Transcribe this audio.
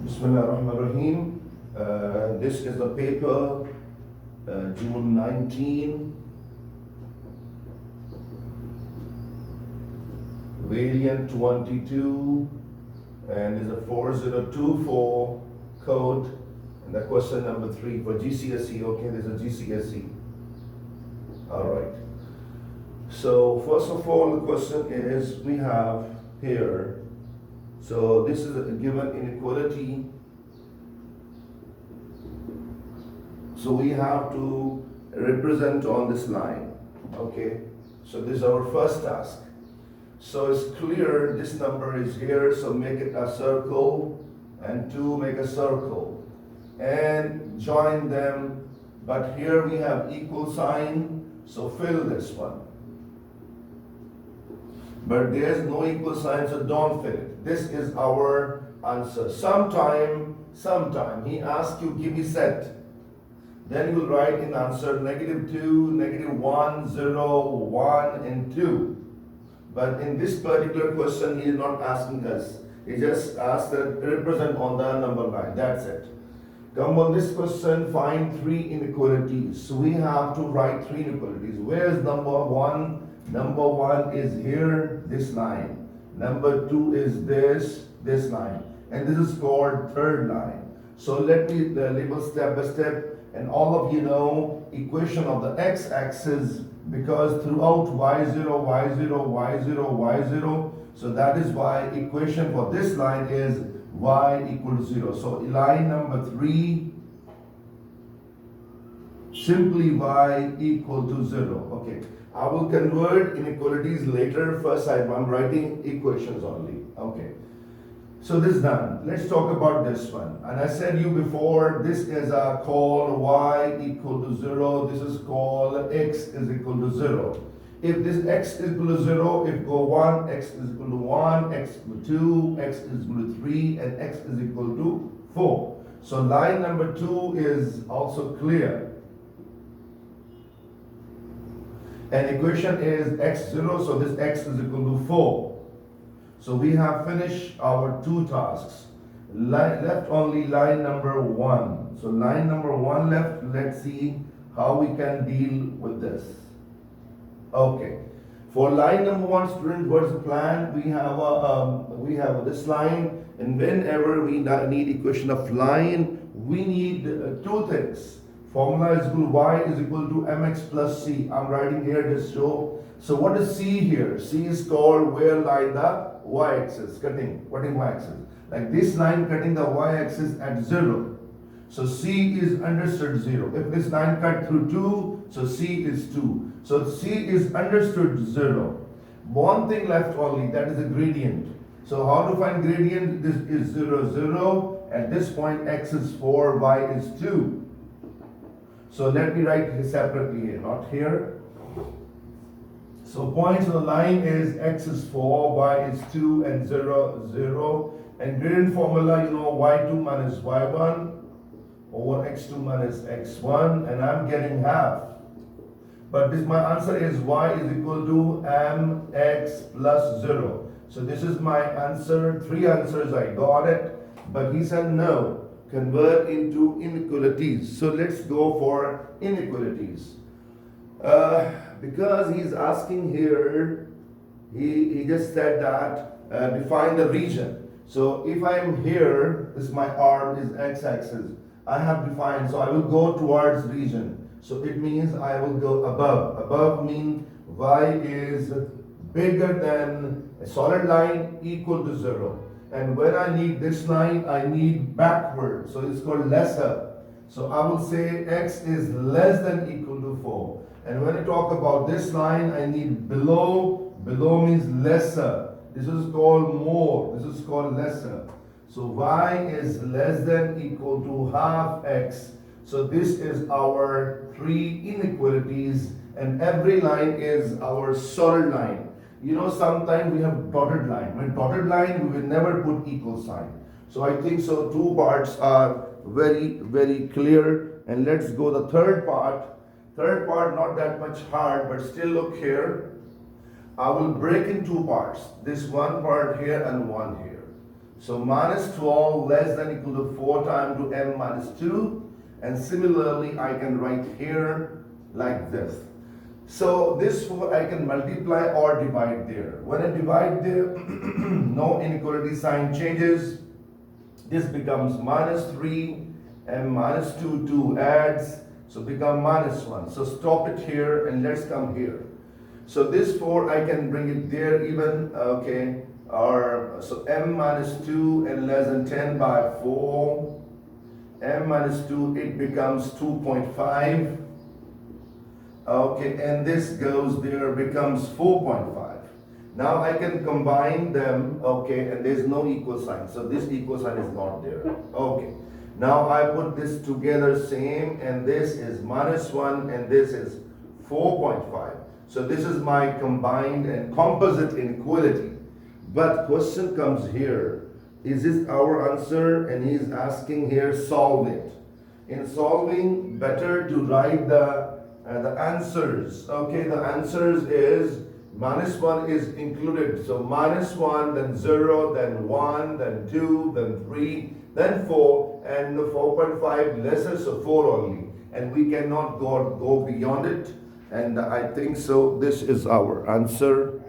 Bismillahirrahmanirrahim. This is the paper, June 19, variant 22, and is a 4024 code. And the question number 3 for GCSE. Okay, there's a GCSE. All right. So first of all, the question is we have here. So this is a given inequality. So we have to represent on this line. Okay. So this is our first task. So it's clear this number is here. So make it a circle, and 2 make a circle, and join them. But here we have equal sign. So fill this one. But there's no equal sign, so don't fill it. This is our answer. Sometime he asks you, give me set. Then you will write in answer -2, -1, 0, 1, and 2. But in this particular question, he is not asking us. He just asked that represent on the number line. That's it. Come on this question, find 3 inequalities. So we have to write 3 inequalities. Where is number 1? Number 1 is here, this line. Number 2 is this line. And this is called third line. So let me label step by step. And all of you know equation of the x-axis, because throughout y0, y0, y0, y0. So that is why equation for this line is y equal to 0. So line number 3, simply y equal to 0. Okay. I will convert inequalities later. First, I'm writing equations only. Okay. So this is done. Let's talk about this one. And I said you before, this is called y equal to 0. This is called x is equal to 0. If this x is equal to 0, if go 1, x is equal to 1, x is equal to 2, x is equal to 3, and x is equal to 4. So line number 2 is also clear. And equation is x0, so this x is equal to 4. So we have finished our 2 tasks. Left only line number 1. So line number 1 left. Let's see how we can deal with this. Okay. For line number 1, student, what's the plan? We have this line, and whenever we need equation of line, we need 2 things. Formula is equal to y is equal to mx plus c. I'm writing here this show. So what is c here? C is called where line the y-axis, cutting y-axis. Like this line cutting the y-axis at 0. So c is understood 0. If this line cut through 2, so c is 2. So c is understood 0. One thing left only, that is a gradient. So how to find gradient? This is 0, 0. At this point x is 4, y is 2. So let me write it separately here, not here. So points on the line is x is 4, y is 2, and 0, 0. And gradient formula, you know, y2 minus y1 over x2 minus x1, and I'm getting half. But this my answer is y is equal to mx plus 0. So this is my answer. 3 answers I got it. But he said no. Convert into inequalities. So let's go for inequalities. Because he's asking here, he just said that define the region. So if I'm here, this is my arm is x-axis. I have defined, so I will go towards region. So it means I will go above. Above means y is bigger than a solid line equal to 0. And when I need this line, I need backward. So it's called lesser. So I will say x is less than equal to 4. And when I talk about this line, I need below. Below means lesser. This is called more. This is called lesser. So y is less than equal to half x. So this is our 3 inequalities. And every line is our solid line. You know, sometimes we have dotted line. When dotted line, we will never put equal sign. So I think so 2 parts are very, very clear. And let's go the third part. Third part not that much hard, but still look here. I will break in 2 parts. This one part here and one here. So minus 12 less than equal to 4 times to m minus 2. And similarly, I can write here like this. So this 4 I can multiply or divide there. When I divide there, no inequality sign changes. This becomes minus 3, and minus 2, 2 adds, so become minus 1. So stop it here and let's come here. So this 4 I can bring it there even, okay, or so m minus 2 and less than 10 by 4. M minus 2, it becomes 2.5. Okay, and this goes there, becomes 4.5. Now I can combine them, okay, and there's no equal sign. So this equal sign is not there. Okay. Now I put this together same, and this is minus 1 and this is 4.5. So this is my combined and composite inequality. But question comes here. Is this our answer? And he's asking here, solve it. In solving, better to write the answers. Okay, the answers is minus 1 is included. So minus 1, then 0, then 1, then 2, then 3, then 4, and the 4.5 lesser, so 4 only. And we cannot go beyond it. And I think so. This is our answer.